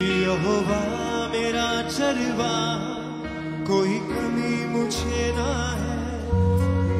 यहोवा मेरा चरवा, कोई कमी मुझे ना है।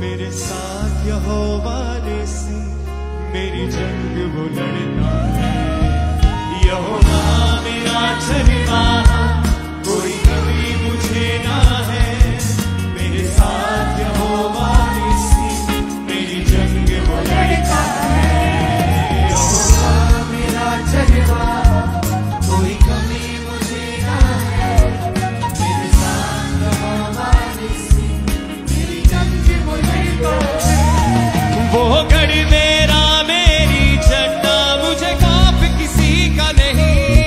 मेरे साथ यहोवा निसी, मेरी जंग वो लड़ता है। यहोवा मेरा चरवा, कोई कमी मुझे ना है। मेरे साथ यहोवा निसी, मेरी जंग वो लड़ता है। यहोवा मेरा चरवा, कोई कमी मुझे ना है। मेरे साथ यहोवा निसी, मेरी जंग वो लड़ता है। वो गढ़ मेरा, मेरी चड्डा, मुझे खौफ किसी का नहीं।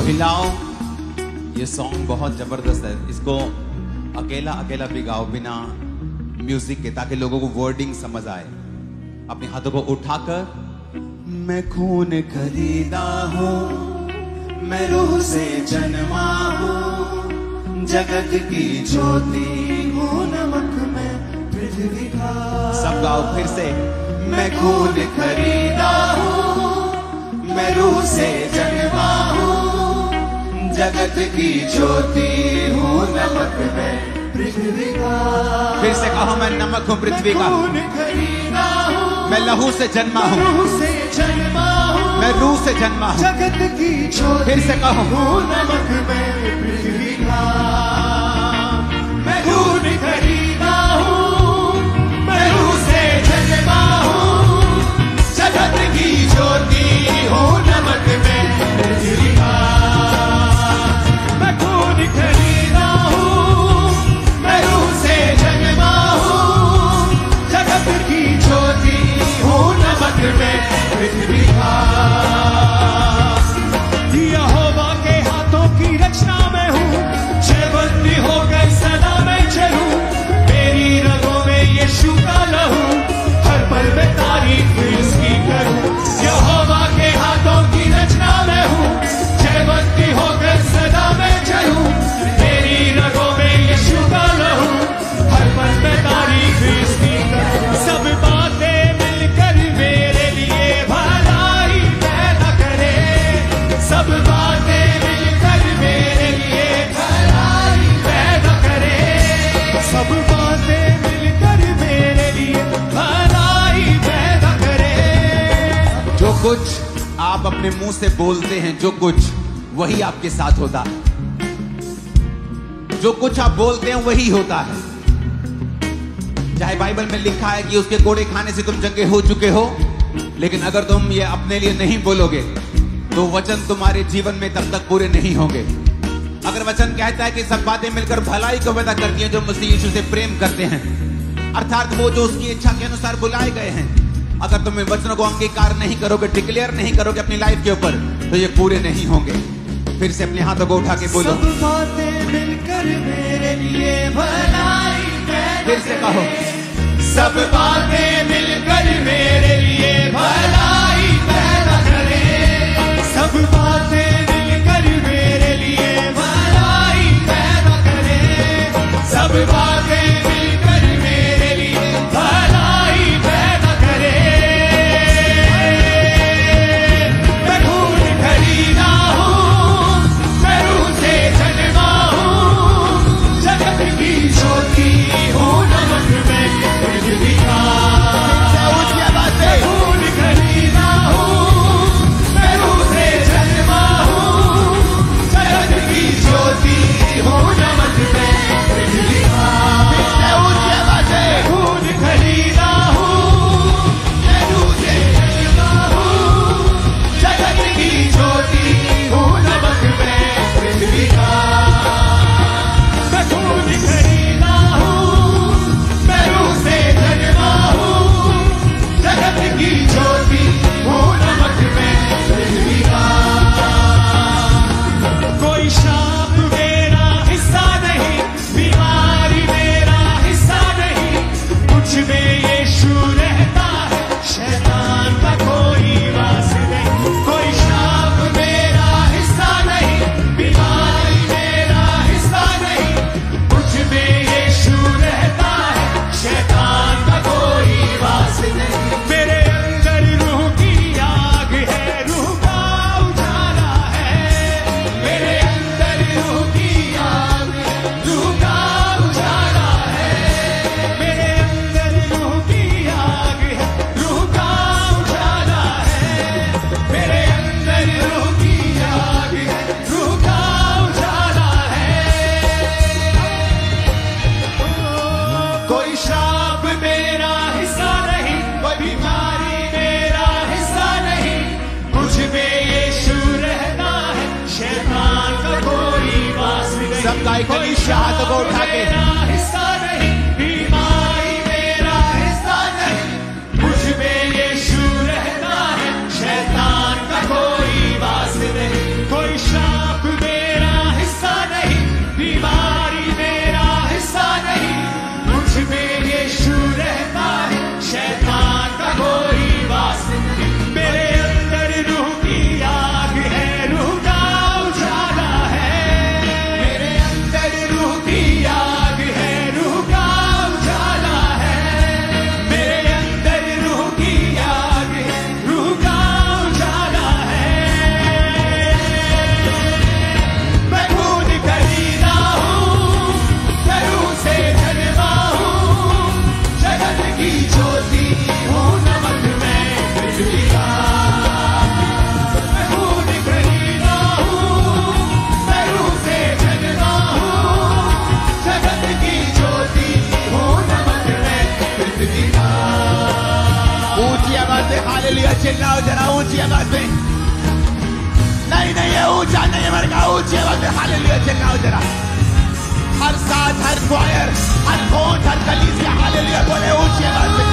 हिलाओ, ये सॉन्ग बहुत जबरदस्त है। इसको अकेला अकेला भी गाओ बिना म्यूजिक के, ताकि लोगों को वर्डिंग समझ आए। अपने हाथों को उठाकर, मैं खून खरीदा हूँ, मैं रूह से जन्मा हूँ, जगत की ज्योति हूँ, नमक में पृथ्वी का। सब गाओ फिर से। मैं खून खरीदा हूँ, मैं रूह से जन्मा हूँ, जगत की ज्योति हूँ, नमक में पृथ्वी का। फिर से कहो, मैं नमक हूँ पृथ्वी का, मैं खून खरीदा हूँ, मैं लहू से जन्मा हूँ, रूह से जन्मा हूँ, मैं रूह से जन्मा हूँ, जगत की ज्योति फिर से कहो, हूँ, नमक में पृथ्वी का। मैं खून खरीदा हूँ, मैं रूह से जन्मा हूँ, जगत की ज्योति हूँ, नमक में पृथ्वी का। मैं खून खरीदा हूँ, मैं रूह से जन्मा हूँ, जगत की ज्योति हूँ, नमक में पृथ्वी का। यहोवा के हाथों की रचना में हूँ, जयवंती होकर सदा मैं चलूं, मेरी रगों में यीशु का लहू, हर पल में तारीफ उसकी करूं। यहोवा के हाथों की रचना में हूँ, जयवंती होकर सदा मैं चलूं, मेरी रगों में यीशु का लहू, हर पल में तारीफ उसकी करूं। सब बातें मिलकर मेरे लिए भलाई पैदा करे, सब बातें मिलकर मेरे लिए भलाई पैदा करे, सब बातें मिलकर मेरे लिए भलाई पैदा करे। जो कुछ आप अपने मुंह से बोलते हैं, जो कुछ वही आपके साथ होता है। जो कुछ आप बोलते हैं वही होता है। चाहे बाइबल में लिखा है कि उसके कोड़े खाने से तुम चंगे हो चुके हो, लेकिन अगर तुम ये अपने लिए नहीं बोलोगे तो वचन तुम्हारे जीवन में तब तक पूरे नहीं होंगे। अगर वचन कहता है कि सब बातें मिलकर भलाई को पैदा करती हैं जो मसीह यीशु से प्रेम करते हैं, अर्थात वो जो उसकी इच्छा के अनुसार बुलाए गए हैं, अगर तुम इन वचनों को अंगीकार नहीं करोगे, डिक्लेयर नहीं करोगे अपनी लाइफ के ऊपर, तो ये पूरे नहीं होंगे। फिर से अपने हाथों को उठा के बोलो, सब बातें मिलकर मेरे लिए भलाई पैदा फिर से कहो, सब बातें मिलकर मेरे लिए भलाई पैदा करे, सब बातें मिलकर मेरे लिए भलाई पैदा करे, सब बातें मिलकर मेरे लिए भलाई पैदा करे। मैं खून खरीदा हूँ, मैं रूह से जन्मा हूँ, जगत की ज्योति हूँ, नमक में पृथ्वी का। मैं खून खरीदा हूँ, मैं रूह से जन्मा हूँ, जगत की ज्योति हूँ, नमक में पृथ्वी का। मैं खून खरीदा हूँ, मैं रूह से जन्मा हूँ, जगत की ज्योति हूँ, नमक में पृथ्वी का। मैं खून खरीदा हूँ, मैं रूह से जन्मा हूँ, जगत की ज्योति हूँ, नमक में पृथ्वी का। कोई शाप मेरा हिस्सा नहीं, बीमारी मेरा हिस्सा नहीं, कुछ में यीशु रहता है, शैतान का कोई वास नहीं। कोई शाप मेरा हिस्सा नहीं, बीमारी मेरा हिस्सा नहीं, कुछ में यीशु रहता है, शैतान का कोई वास नहीं। मेरे अंदर रूह की आग है, रूह का उजाला है, मेरे अंदर रूह की आग है, रूह का उजाला है, मेरे अंदर रूह की आग है, रूह का उजाला है, मेरे अंदर रूह की आग है, रूह का उजाला है। कोई श्राप मेरा हिस्सा नहीं, कोई बीमारी मेरा हिस्सा नहीं, कुछ में यीशु रहता है, शैतान का कोई वास नहीं। सब गाय कोई हाथों को उठा के, मेरा हिस्सा नहीं, बीमारी मेरा हिस्सा नहीं, कुछ में यीशु रहता है, शैतान का कोई वास नहीं। कोई श्राप चिल्लाओ जरा ऊंची आवाज में। नहीं नहीं, ये ऊंचा नहीं है मर का, ऊंची आवाज में हालेलुया चिल्लाओ जरा। हर साथ, हर क्वायर, हर कोट, हर कलीसिया हालेलुया बोले ऊंची आवाज में।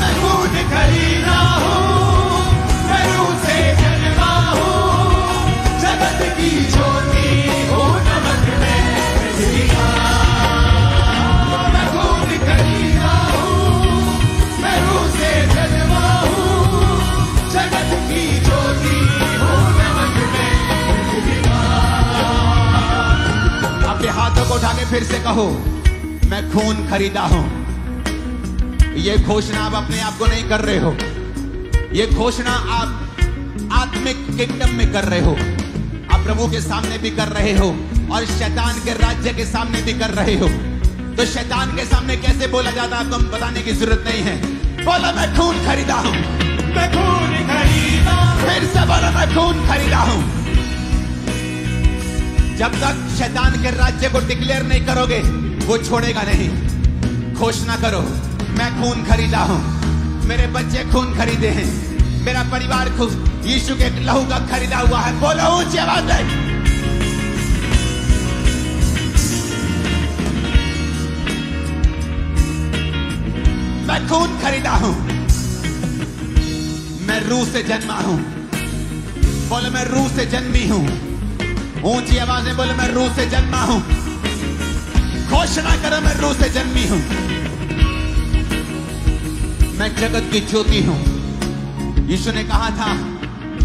मैं खून खरीदा हूँ, मैं रूह से जन्मा हूँ, जगत की ज्योति हूँ, नमक में पृथ्वी का। मैं खून खरीदा हूँ, मैं रूह से जन्मा हूँ, जगत की ज्योति हूँ, नमक में पृथ्वी का। अपने हाथों को उठा के फिर से कहो, मैं खून खरीदा हूं। ये घोषणा आप अपने आप को नहीं कर रहे हो, ये घोषणा आप आत्मिक किंगडम में कर रहे हो, आप प्रभु के सामने भी कर रहे हो और शैतान के राज्य के सामने भी कर रहे हो। तो शैतान के सामने कैसे बोला जाता है आपको बताने की जरूरत नहीं है। बोलो मैं खून खरीदा हूं, मैं खून खरीदा हूँ। फिर से बोलो मैं खून खरीदा हूं। जब तक शैतान के राज्य को डिक्लेयर नहीं करोगे वो छोड़ेगा नहीं। घोषणा करो, मैं खून खरीदा हूं, मेरे बच्चे खून खरीदे हैं, मेरा परिवार यीशु के लहू का खरीदा हुआ है। बोलो ऊंची आवाज में। मैं खून खरीदा हूं, मैं रूह से जन्मा हूं। बोलो मैं रूह से जन्मी हूं। ऊंची आवाज में बोलो मैं रूह से जन्मा हूं। घोषणा करो मैं रूह से जन्मी हूं। मैं जगत की ज्योति हूं। यीशु ने कहा था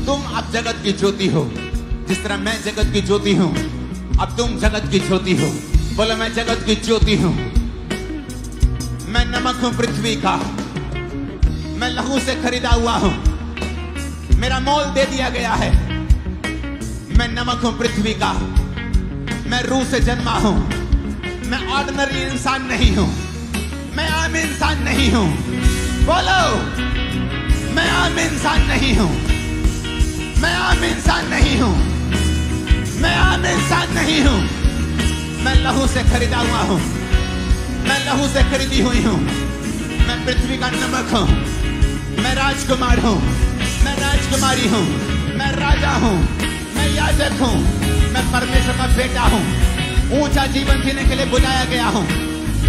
तुम अब जगत की ज्योति हो, जिस तरह मैं जगत की ज्योति हूं अब तुम जगत की ज्योति हो। बोलो मैं जगत की ज्योति हूं। मैं नमक हूं पृथ्वी का, मैं लहू से खरीदा हुआ हूं, मेरा मोल दे दिया गया है। मैं नमक हूं पृथ्वी का, मैं रूह से जन्मा हूं। मैं ऑर्डिनरी इंसान नहीं हूं, मैं आम इंसान नहीं हूं। बोलो मैं आम इंसान नहीं हूं, मैं आम इंसान नहीं हूं, मैं आम इंसान नहीं हूं। मैं लहू से खरीदा हुआ हूं, मैं लहू से खरीदी हुई हूं। मैं पृथ्वी का नमक हूं, मैं राजकुमार हूं, मैं राजकुमारी हूं, मैं राजा हूं, मैं याजक हूं, मैं परमेश्वर का बेटा हूं। ऊंचा जीवन जीने के लिए बुलाया गया हूं,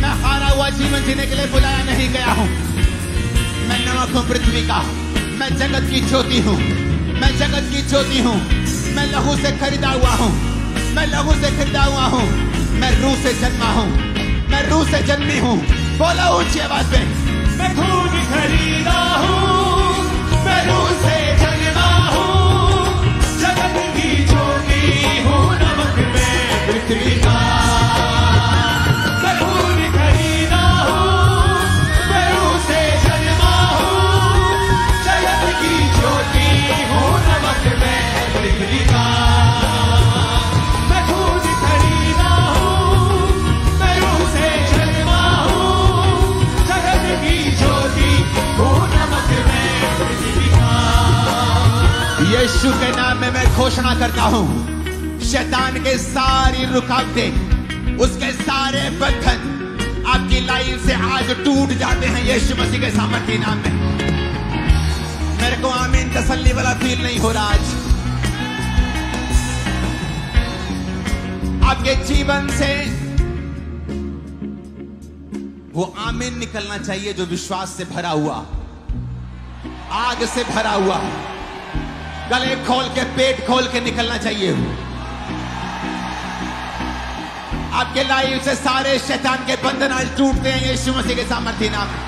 मैं हारा हुआ जीवन जीने के लिए बुलाया नहीं गया हूं। मैं नमक हूं पृथ्वी का, मैं जगत की ज्योति हूं, मैं जगत की ज्योति हूं। मैं लहू से खरीदा हुआ हूं, मैं लहू से खरीदा हुआ हूं। मैं रूह से जन्मा हूं, मैं रूह से जन्मी हूं। बोलो ऊंची आवाज में। मैं खून खरीदा हूँ, मैं रूह से जन्मा हूँ, जगत की ज्योति हूँ, नमक में पृथ्वी का। मैं खून खरीदा हूँ, मैं रूह से जन्मा हूँ, जगत की ज्योति हूँ, नमक में पृथ्वी का। मैं खून खरीदा हूँ, मैं रूह से जन्मा हूँ, जगत की ज्योति हूँ, नमक में पृथ्वी का। यीशु के नाम में मैं घोषणा करता हूं, शैतान के सारी रुकावटें, उसके सारे बंधन आपकी लाइफ से आज टूट जाते हैं यीशु मसीह के सामर्थ्य नाम में। मेरे को आमीन तसल्ली वाला फील नहीं हो रहा आज। आपके जीवन से वो आमीन निकलना चाहिए जो विश्वास से भरा हुआ, आग से भरा हुआ, गले खोल के पेट खोल के निकलना चाहिए। आपके लाइफ से सारे शैतान के बंधन आज टूटते हैं यीशु मसीह के सामर्थ्य नाम में।